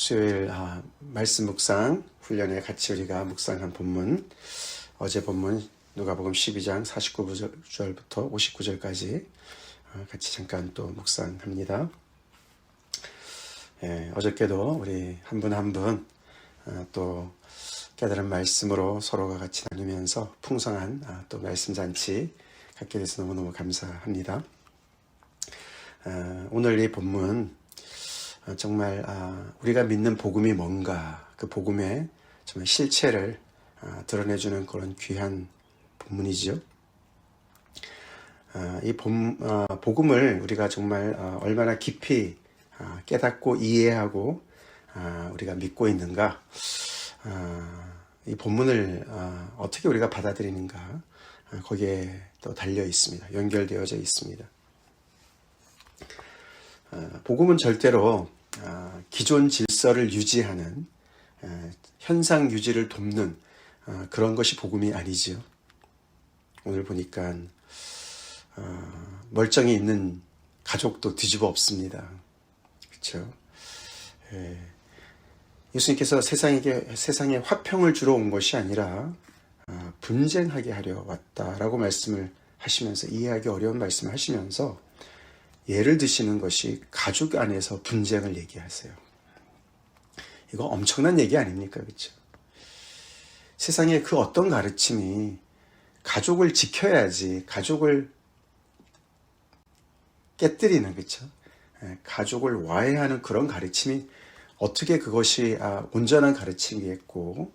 수요일 말씀 묵상 훈련에 같이 우리가 묵상한 본문, 어제 본문 누가복음 12장 49절부터 59절까지 같이 잠깐 또 묵상합니다. 어저께도 우리 한 분 한 분 또 깨달은 말씀으로 서로가 같이 나누면서 풍성한 또 말씀 잔치 갖게 돼서 너무너무 감사합니다. 오늘 이 본문 정말 우리가 믿는 복음이 뭔가, 그 복음의 정말 실체를 드러내주는 그런 귀한 본문이죠. 이 복음을 우리가 정말 얼마나 깊이 깨닫고 이해하고 우리가 믿고 있는가, 이 본문을 어떻게 우리가 받아들이는가, 거기에 또 달려 있습니다. 연결되어져 있습니다. 복음은 절대로 기존 질서를 유지하는, 현상 유지를 돕는 그런 것이 복음이 아니지요. 오늘 보니까 멀쩡히 있는 가족도 뒤집어 엎습니다. 그렇죠? 예수님께서 세상에 화평을 주러 온 것이 아니라 분쟁하게 하려 왔다라고 말씀을 하시면서, 이해하기 어려운 말씀을 하시면서 예를 드시는 것이 가족 안에서 분쟁을 얘기하세요. 이거 엄청난 얘기 아닙니까? 그렇죠? 세상에 그 어떤 가르침이 가족을 지켜야지, 가족을 깨뜨리는, 그렇죠? 가족을 와해하는 그런 가르침이 어떻게 그것이 온전한 가르침이겠고,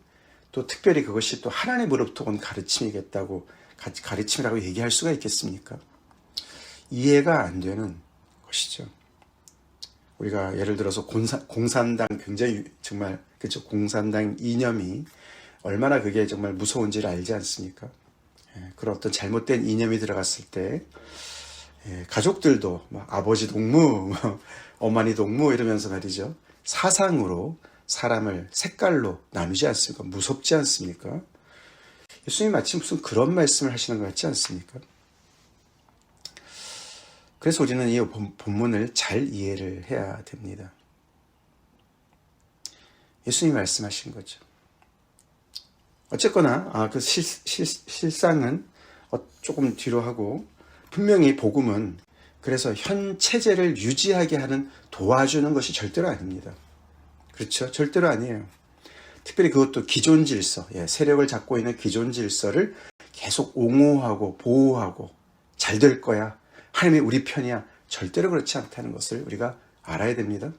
또 특별히 그것이 또 하나님으로부터 온 가르침이겠다고, 가르침이라고 얘기할 수가 있겠습니까? 이해가 안 되는 것이죠. 우리가 예를 들어서 공산당, 굉장히 정말, 그렇죠, 공산당 이념이 얼마나 그게 정말 무서운지를 알지 않습니까? 그런 어떤 잘못된 이념이 들어갔을 때 가족들도 아버지 동무, 어머니 동무 이러면서 말이죠, 사상으로 사람을 색깔로 나누지 않습니까? 무섭지 않습니까? 예수님이 마치 무슨 그런 말씀을 하시는 것 같지 않습니까? 그래서 우리는 이 본문을 잘 이해를 해야 됩니다. 예수님이 말씀하신 거죠. 어쨌거나 그 실상은 조금 뒤로 하고, 분명히 복음은 그래서 현 체제를 유지하게 하는, 도와주는 것이 절대로 아닙니다. 그렇죠? 절대로 아니에요. 특별히 그것도 기존 질서, 세력을 잡고 있는 기존 질서를 계속 옹호하고 보호하고 잘 될 거야, 하나님이 우리 편이야, 절대로 그렇지 않다는 것을 우리가 알아야 됩니다.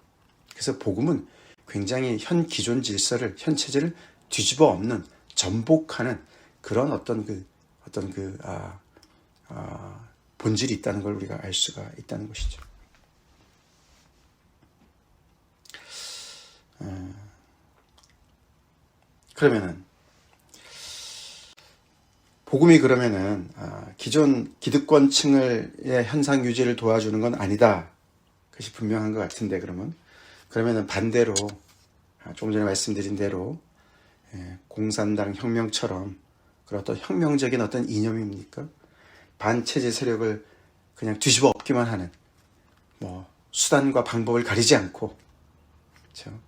그래서 복음은 굉장히 현 기존 질서를, 현 체제를 뒤집어 엎는, 전복하는 그런 어떤 본질이 있다는 걸 우리가 알 수가 있다는 것이죠. 그러면은 복음이 그러면은 기존 기득권층의 현상 유지를 도와주는 건 아니다, 그것이 분명한 것 같은데, 그러면은 반대로 조금 전에 말씀드린 대로 공산당 혁명처럼 그런 어떤 혁명적인 어떤 이념입니까? 반체제 세력을 그냥 뒤집어 엎기만 하는, 수단과 방법을 가리지 않고, 그렇죠?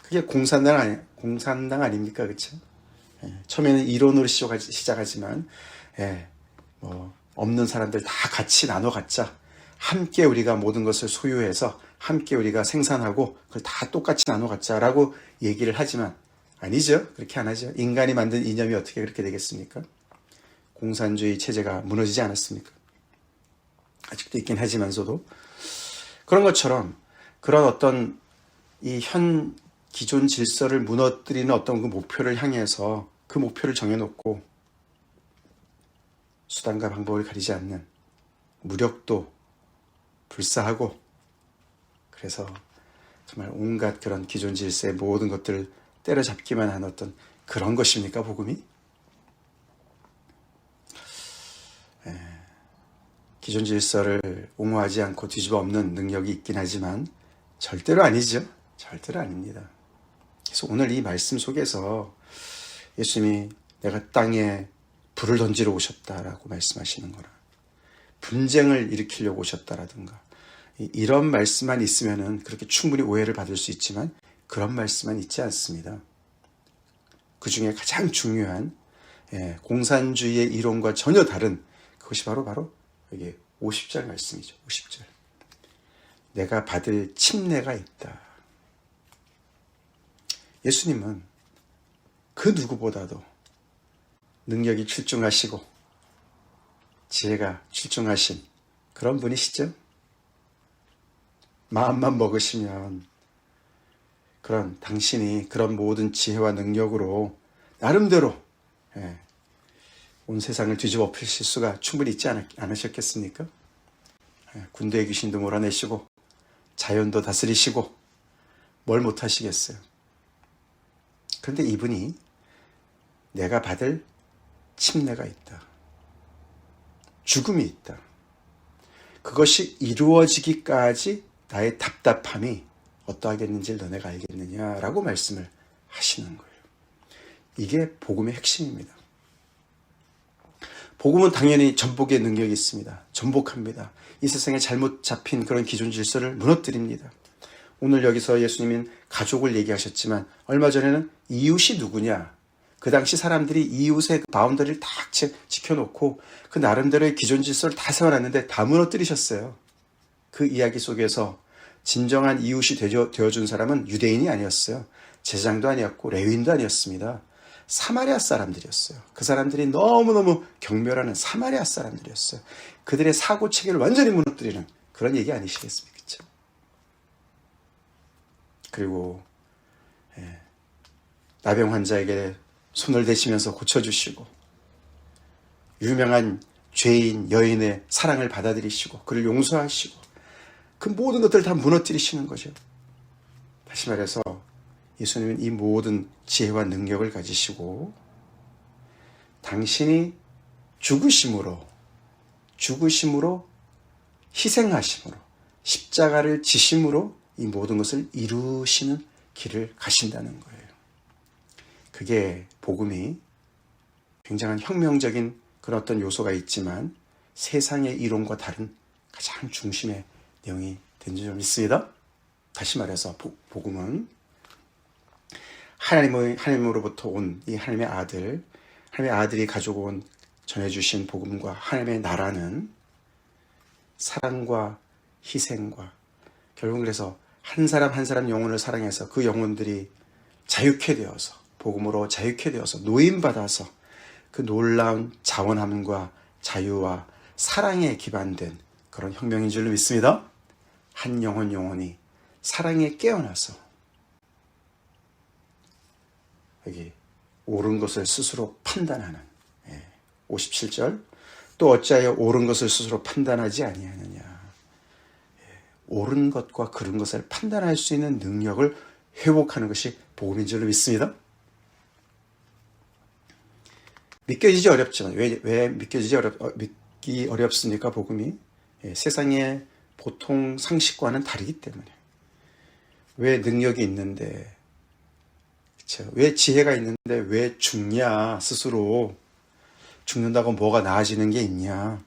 그게 공산당 아닙니까? 그렇죠? 처음에는 이론으로 시작하지만, 없는 사람들 다 같이 나눠 갖자, 함께 우리가 모든 것을 소유해서 함께 우리가 생산하고 그걸 다 똑같이 나눠 갖자라고 얘기를 하지만, 아니죠. 그렇게 안 하죠. 인간이 만든 이념이 어떻게 그렇게 되겠습니까? 공산주의 체제가 무너지지 않았습니까? 아직도 있긴 하지만서도. 그런 것처럼 그런 어떤 이 현 기존 질서를 무너뜨리는 어떤 그 목표를 향해서, 그 목표를 정해놓고 수단과 방법을 가리지 않는, 무력도 불사하고, 그래서 정말 온갖 그런 기존 질서의 모든 것들을 때려잡기만 한 어떤 그런 것입니까, 복음이? 기존 질서를 옹호하지 않고 뒤집어 엎는 능력이 있긴 하지만 절대로 아니죠. 절대로 아닙니다. 그래서 오늘 이 말씀 속에서 예수님이 내가 땅에 불을 던지러 오셨다라고 말씀하시는 거라, 분쟁을 일으키려고 오셨다라든가, 이런 말씀만 있으면은 그렇게 충분히 오해를 받을 수 있지만, 그런 말씀은 있지 않습니다. 그 중에 가장 중요한 공산주의의 이론과 전혀 다른 그것이 바로 여기 50절 말씀이죠. 50절. 내가 받을 침례가 있다. 예수님은 그 누구보다도 능력이 출중하시고 지혜가 출중하신 그런 분이시죠. 마음만 먹으시면 그런 당신이 그런 모든 지혜와 능력으로 나름대로 온 세상을 뒤집어 엎으실 수가 충분히 있지 않으셨겠습니까? 군대의 귀신도 몰아내시고 자연도 다스리시고 뭘 못하시겠어요. 그런데 이분이 내가 받을 침례가 있다. 죽음이 있다. 그것이 이루어지기까지 나의 답답함이 어떠하겠는지를 너네가 알겠느냐라고 말씀을 하시는 거예요. 이게 복음의 핵심입니다. 복음은 당연히 전복의 능력이 있습니다. 전복합니다. 이 세상에 잘못 잡힌 그런 기존 질서를 무너뜨립니다. 오늘 여기서 예수님은 가족을 얘기하셨지만 얼마 전에는 이웃이 누구냐? 그 당시 사람들이 이웃의 그 바운더리를 딱 지켜놓고 그 나름대로의 기존 질서를 다 세워놨는데 다 무너뜨리셨어요. 그 이야기 속에서 진정한 이웃이 되어준 사람은 유대인이 아니었어요. 제사장도 아니었고 레위인도 아니었습니다. 사마리아 사람들이었어요. 그 사람들이 너무너무 경멸하는 사마리아 사람들이었어요. 그들의 사고체계를 완전히 무너뜨리는 그런 얘기 아니시겠습니까? 그렇죠? 그리고 나병 환자에게 손을 대시면서 고쳐주시고 유명한 죄인 여인의 사랑을 받아들이시고 그를 용서하시고 그 모든 것들을 다 무너뜨리시는 거죠. 다시 말해서 예수님은 이 모든 지혜와 능력을 가지시고 당신이 죽으심으로 희생하심으로 십자가를 지심으로 이 모든 것을 이루시는 길을 가신다는 거예요. 그게 복음이 굉장한 혁명적인 그런 어떤 요소가 있지만 세상의 이론과 다른 가장 중심의 내용이 된 줄 믿습니다. 다시 말해서 복음은 하나님으로부터 온 이 하나님의 아들이 가지고 온 전해주신 복음과 하나님의 나라는 사랑과 희생과 결국 그래서 한 사람 한 사람 영혼을 사랑해서 그 영혼들이 자유케 되어서 복음으로 자유케 되어서 노임받아서 그 놀라운 자원함과 자유와 사랑에 기반된 그런 혁명인 줄로 믿습니다. 한 영혼이 사랑에 깨어나서 여기 옳은 것을 스스로 판단하는 57절 또 어찌하여 옳은 것을 스스로 판단하지 아니하느냐. 옳은 것과 그른 것을 판단할 수 있는 능력을 회복하는 것이 복음인 줄로 믿습니다. 믿겨지지 어렵지만 왜 믿기 어렵습니까? 복음이 세상의 보통 상식과는 다르기 때문에. 왜 능력이 있는데, 그렇죠? 왜 지혜가 있는데 왜 죽냐? 스스로 죽는다고 뭐가 나아지는 게 있냐?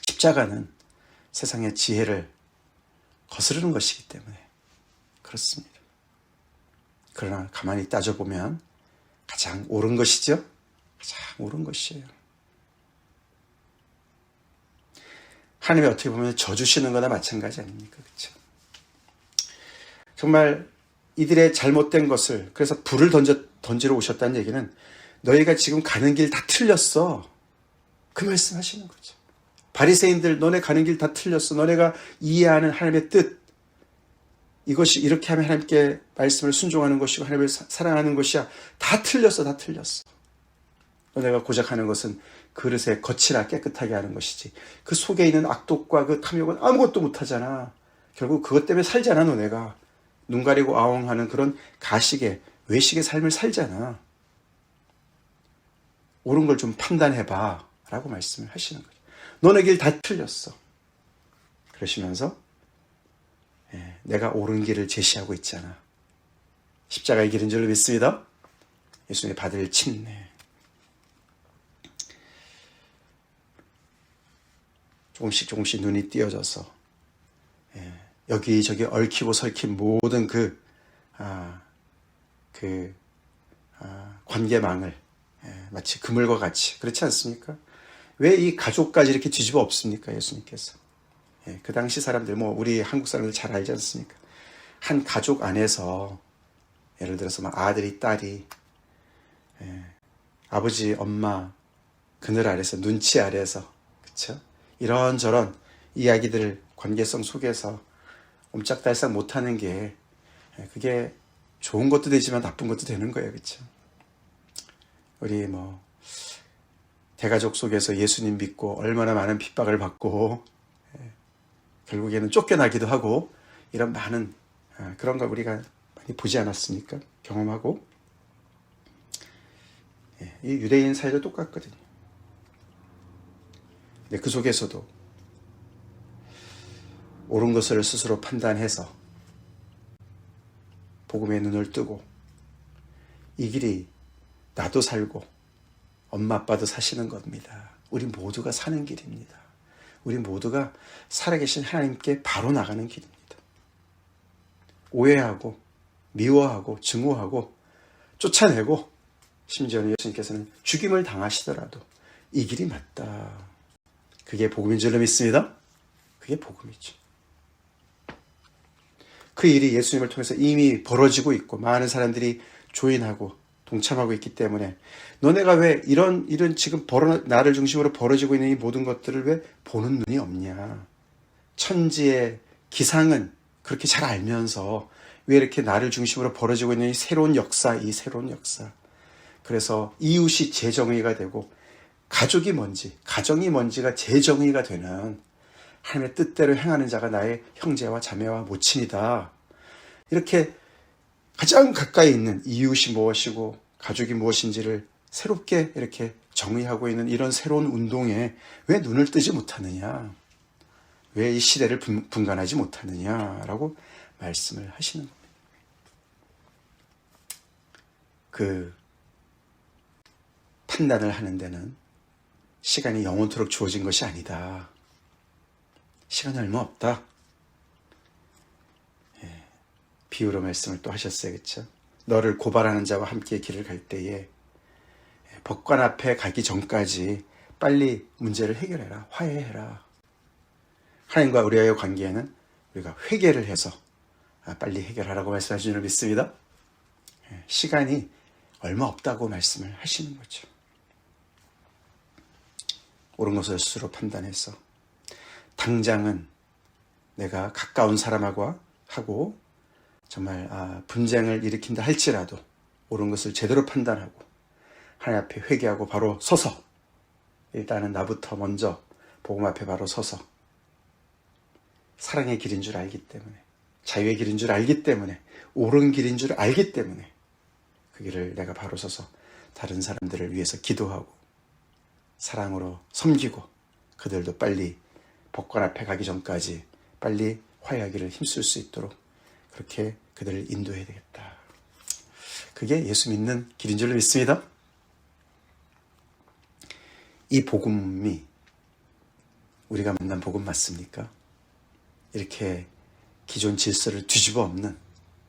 십자가는 세상의 지혜를 거스르는 것이기 때문에 그렇습니다. 그러나 가만히 따져보면 가장 옳은 것이죠? 가장 옳은 것이에요. 하나님이 어떻게 보면 져주시는 거나 마찬가지 아닙니까? 그렇죠? 정말 이들의 잘못된 것을 그래서 불을 던지러 오셨다는 얘기는 너희가 지금 가는 길 다 틀렸어. 그 말씀 하시는 거죠. 바리새인들 너네 가는 길 다 틀렸어. 너네가 이해하는 하나님의 뜻 이것이 이렇게 하면 하나님께 말씀을 순종하는 것이고 하나님을 사랑하는 것이야. 다 틀렸어. 다 틀렸어. 너네가 고작 하는 것은 그릇에 거칠라 깨끗하게 하는 것이지. 그 속에 있는 악독과 그 탐욕은 아무것도 못하잖아. 결국 그것 때문에 살잖아. 너네가. 눈 가리고 아웅하는 그런 가식의 외식의 삶을 살잖아. 옳은 걸 좀 판단해봐 라고 말씀을 하시는 거죠. 너네 길 다 틀렸어. 그러시면서 내가 옳은 길을 제시하고 있잖아. 십자가의 길인 줄로 믿습니다. 예수님이 받을 침례. 조금씩 눈이 띄어져서 여기저기 얽히고 설킨 모든 관계망을 마치 그물과 같이, 그렇지 않습니까? 왜 이 가족까지 이렇게 뒤집어 엎습니까? 예수님께서. 그 당시 사람들, 우리 한국 사람들 잘 알지 않습니까? 한 가족 안에서 예를 들어서 아들이, 딸이, 아버지, 엄마 그늘 아래서, 눈치 아래서, 그쵸? 이런저런 이야기들을 관계성 속에서 옴짝달싹 못하는 게, 그게 좋은 것도 되지만 나쁜 것도 되는 거예요. 그쵸? 우리 대가족 속에서 예수님 믿고 얼마나 많은 핍박을 받고 결국에는 쫓겨나기도 하고, 이런 많은 그런 걸 우리가 많이 보지 않았습니까? 경험하고. 이 유대인 사회도 똑같거든요. 근데 그 속에서도 옳은 것을 스스로 판단해서 복음의 눈을 뜨고, 이 길이 나도 살고 엄마 아빠도 사시는 겁니다. 우리 모두가 사는 길입니다. 우리 모두가 살아계신 하나님께 바로 나가는 길입니다. 오해하고 미워하고 증오하고 쫓아내고, 심지어는 예수님께서는 죽임을 당하시더라도 이 길이 맞다. 그게 복음인 줄로 믿습니다. 그게 복음이죠. 그 일이 예수님을 통해서 이미 벌어지고 있고 많은 사람들이 조인하고 동참하고 있기 때문에, 너네가 왜 이런 지금 나를 중심으로 벌어지고 있는 이 모든 것들을 왜 보는 눈이 없냐. 천지의 기상은 그렇게 잘 알면서 왜 이렇게 나를 중심으로 벌어지고 있는 이 새로운 역사. 그래서 이웃이 재정의가 되고 가족이 뭔지, 가정이 뭔지가 재정의가 되는 하나님의 뜻대로 행하는 자가 나의 형제와 자매와 모친이다. 이렇게 가장 가까이 있는 이웃이 무엇이고 가족이 무엇인지를 새롭게 이렇게 정의하고 있는 이런 새로운 운동에 왜 눈을 뜨지 못하느냐, 왜 이 시대를 분간하지 못하느냐라고 말씀을 하시는 겁니다. 그 판단을 하는 데는 시간이 영원토록 주어진 것이 아니다. 시간이 얼마 없다. 비유로 말씀을 또 하셨어요. 그렇죠? 너를 고발하는 자와 함께 길을 갈 때에 법관 앞에 가기 전까지 빨리 문제를 해결해라. 화해해라. 하나님과 우리와의 관계에는 우리가 회개를 해서 빨리 해결하라고 말씀하시는 줄 믿습니다. 시간이 얼마 없다고 말씀을 하시는 거죠. 옳은 것을 스스로 판단해서 당장은 내가 가까운 사람하고 정말 분쟁을 일으킨다 할지라도 옳은 것을 제대로 판단하고 하나님 앞에 회개하고 바로 서서, 일단은 나부터 먼저 복음 앞에 바로 서서 사랑의 길인 줄 알기 때문에, 자유의 길인 줄 알기 때문에, 옳은 길인 줄 알기 때문에 그 길을 내가 바로 서서 다른 사람들을 위해서 기도하고 사랑으로 섬기고 그들도 빨리 법관 앞에 가기 전까지 빨리 화해하기를 힘쓸 수 있도록 그렇게 그들을 인도해야 되겠다. 그게 예수 믿는 길인 줄로 믿습니다. 이 복음이 우리가 만난 복음 맞습니까? 이렇게 기존 질서를 뒤집어 엎는,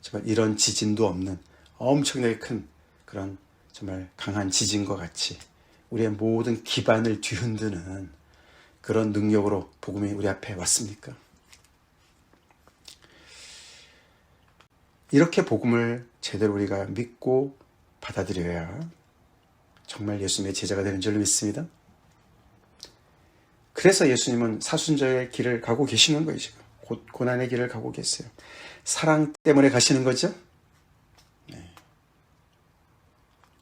정말 이런 지진도 없는 엄청나게 큰 그런 정말 강한 지진과 같이 우리의 모든 기반을 뒤흔드는 그런 능력으로 복음이 우리 앞에 왔습니까? 이렇게 복음을 제대로 우리가 믿고 받아들여야 정말 예수님의 제자가 되는 줄로 믿습니다. 그래서 예수님은 사순절의 길을 가고 계시는 거예요. 지금 고난의 길을 가고 계세요. 사랑 때문에 가시는 거죠.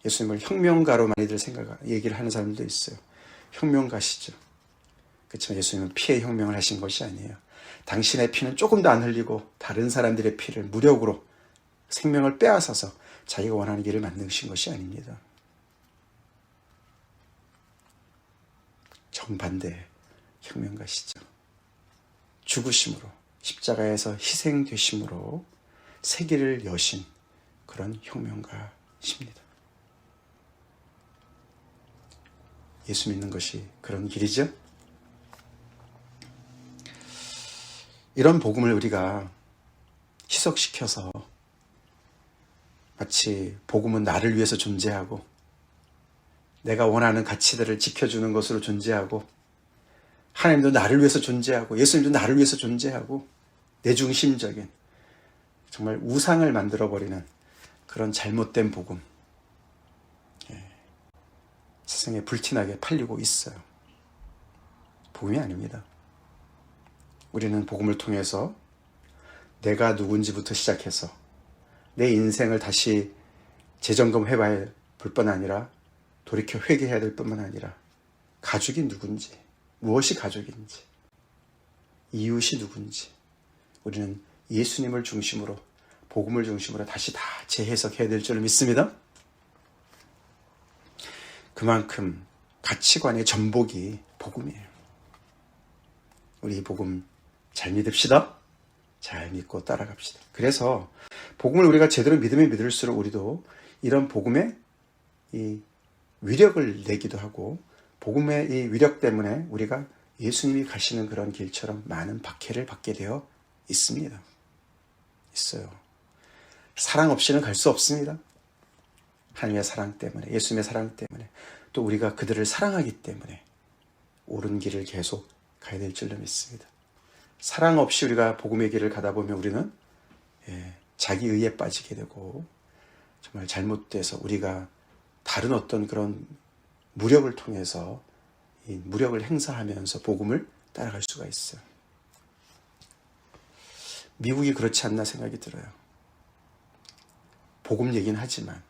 예수님을 혁명가로 많이들 얘기를 하는 사람들도 있어요. 혁명가시죠. 그렇지만 예수님은 피의 혁명을 하신 것이 아니에요. 당신의 피는 조금도 안 흘리고 다른 사람들의 피를 무력으로 생명을 빼앗아서 자기가 원하는 길을 만드신 것이 아닙니다. 정반대의 혁명가시죠. 죽으심으로, 십자가에서 희생되심으로 세계를 여신 그런 혁명가십니다. 예수 믿는 것이 그런 길이죠. 이런 복음을 우리가 희석시켜서 마치 복음은 나를 위해서 존재하고 내가 원하는 가치들을 지켜주는 것으로 존재하고 하나님도 나를 위해서 존재하고 예수님도 나를 위해서 존재하고 내중심적인 정말 우상을 만들어버리는 그런 잘못된 복음, 세상에 불티나게 팔리고 있어요. 복음이 아닙니다. 우리는 복음을 통해서 내가 누군지부터 시작해서 내 인생을 다시 재점검해봐야 볼 뿐 아니라 돌이켜 회개해야 될 뿐만 아니라 가족이 누군지, 무엇이 가족인지, 이웃이 누군지 우리는 예수님을 중심으로 복음을 중심으로 다시 다 재해석해야 될 줄 믿습니다. 그만큼 가치관의 전복이 복음이에요. 우리 이 복음 잘 믿읍시다. 잘 믿고 따라갑시다. 그래서 복음을 우리가 제대로 믿으면 믿을수록 우리도 이런 복음의 이 위력을 내기도 하고 복음의 이 위력 때문에 우리가 예수님이 가시는 그런 길처럼 많은 박해를 받게 되어 있습니다. 있어요. 사랑 없이는 갈 수 없습니다. 하나님의 사랑 때문에, 예수님의 사랑 때문에, 또 우리가 그들을 사랑하기 때문에 옳은 길을 계속 가야 될 줄로 믿습니다. 사랑 없이 우리가 복음의 길을 가다 보면 우리는 자기 의에 빠지게 되고 정말 잘못돼서 우리가 다른 어떤 그런 무력을 통해서 이 무력을 행사하면서 복음을 따라갈 수가 있어요. 미국이 그렇지 않나 생각이 들어요. 복음 얘기는 하지만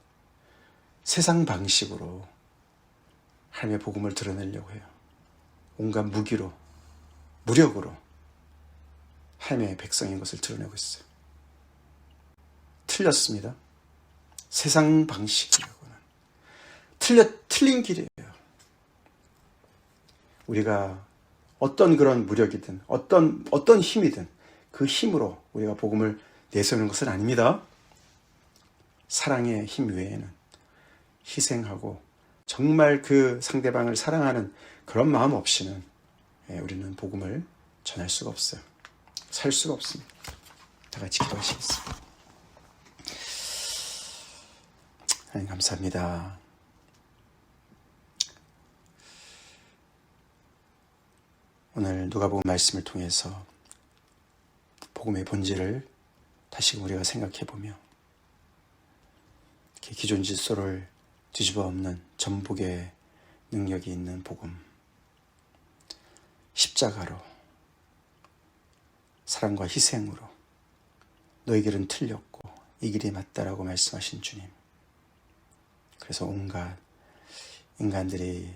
세상 방식으로 하나님의 복음을 드러내려고 해요. 온갖 무기로, 무력으로 하나님의 백성인 것을 드러내고 있어요. 틀렸습니다. 세상 방식이라고는 틀린 길이에요. 우리가 어떤 그런 무력이든 어떤 힘이든 그 힘으로 우리가 복음을 내세우는 것은 아닙니다. 사랑의 힘 외에는 희생하고 정말 그 상대방을 사랑하는 그런 마음 없이는 우리는 복음을 전할 수가 없어요. 살 수가 없습니다. 다 같이 기도하시겠습니다. 하나님 감사합니다. 오늘 누가복음 말씀을 통해서 복음의 본질을 다시금 우리가 생각해보며 기존 질서를 뒤집어 엎는 전복의 능력이 있는 복음, 십자가로 사랑과 희생으로 너희 길은 틀렸고 이 길이 맞다라고 말씀하신 주님, 그래서 온갖 인간들이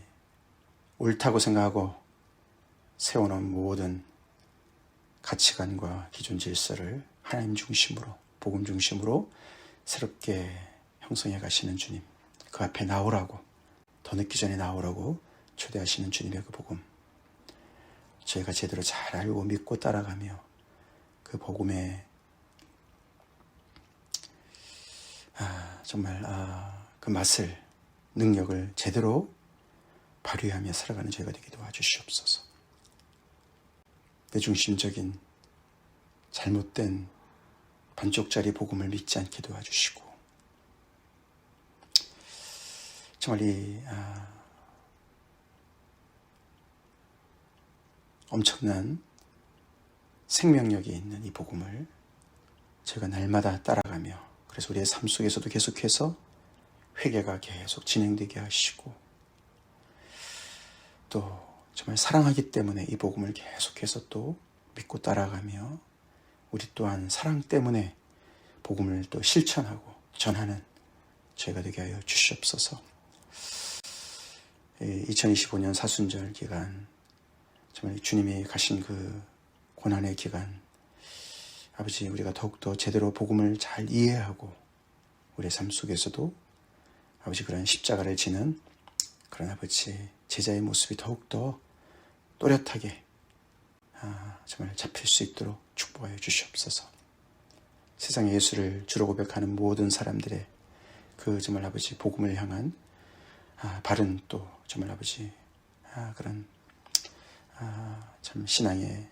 옳다고 생각하고 세워놓은 모든 가치관과 기존 질서를 하나님 중심으로, 복음 중심으로 새롭게 형성해 가시는 주님, 그 앞에 나오라고, 더 늦기 전에 나오라고 초대하시는 주님의 그 복음, 저희가 제대로 잘 알고 믿고 따라가며 그 복음의 정말 그 맛을, 능력을 제대로 발휘하며 살아가는 저희가 되게 도와주시옵소서. 내 중심적인 잘못된 반쪽짜리 복음을 믿지 않게 도와주시고, 정말 이 엄청난 생명력이 있는 이 복음을 저희가 날마다 따라가며, 그래서 우리의 삶 속에서도 계속해서 회개가 계속 진행되게 하시고, 또 정말 사랑하기 때문에 이 복음을 계속해서 또 믿고 따라가며, 우리 또한 사랑 때문에 복음을 또 실천하고 전하는 저희가 되게 하여 주시옵소서. 2025년 사순절 기간, 정말 주님이 가신 그 고난의 기간, 아버지, 우리가 더욱더 제대로 복음을 잘 이해하고 우리의 삶 속에서도 아버지 그런 십자가를 지는 그런 아버지 제자의 모습이 더욱더 또렷하게 정말 잡힐 수 있도록 축복하여 주시옵소서. 세상에 예수를 주로 고백하는 모든 사람들의 그 정말 아버지 복음을 향한 바른 또 정말 아버지 그런 참 신앙의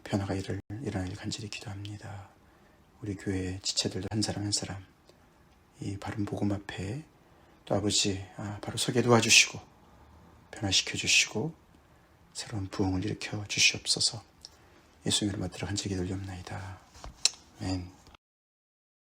변화가 일어나길 간절히 기도합니다. 우리 교회 지체들도 한 사람 한 사람 이 바른 복음 앞에 또 아버지 바로 서게 도와주시고 변화시켜 주시고 새로운 부흥을 일으켜 주시옵소서. 예수님을 받들어 간절히 기도를 옵나이다. 아멘.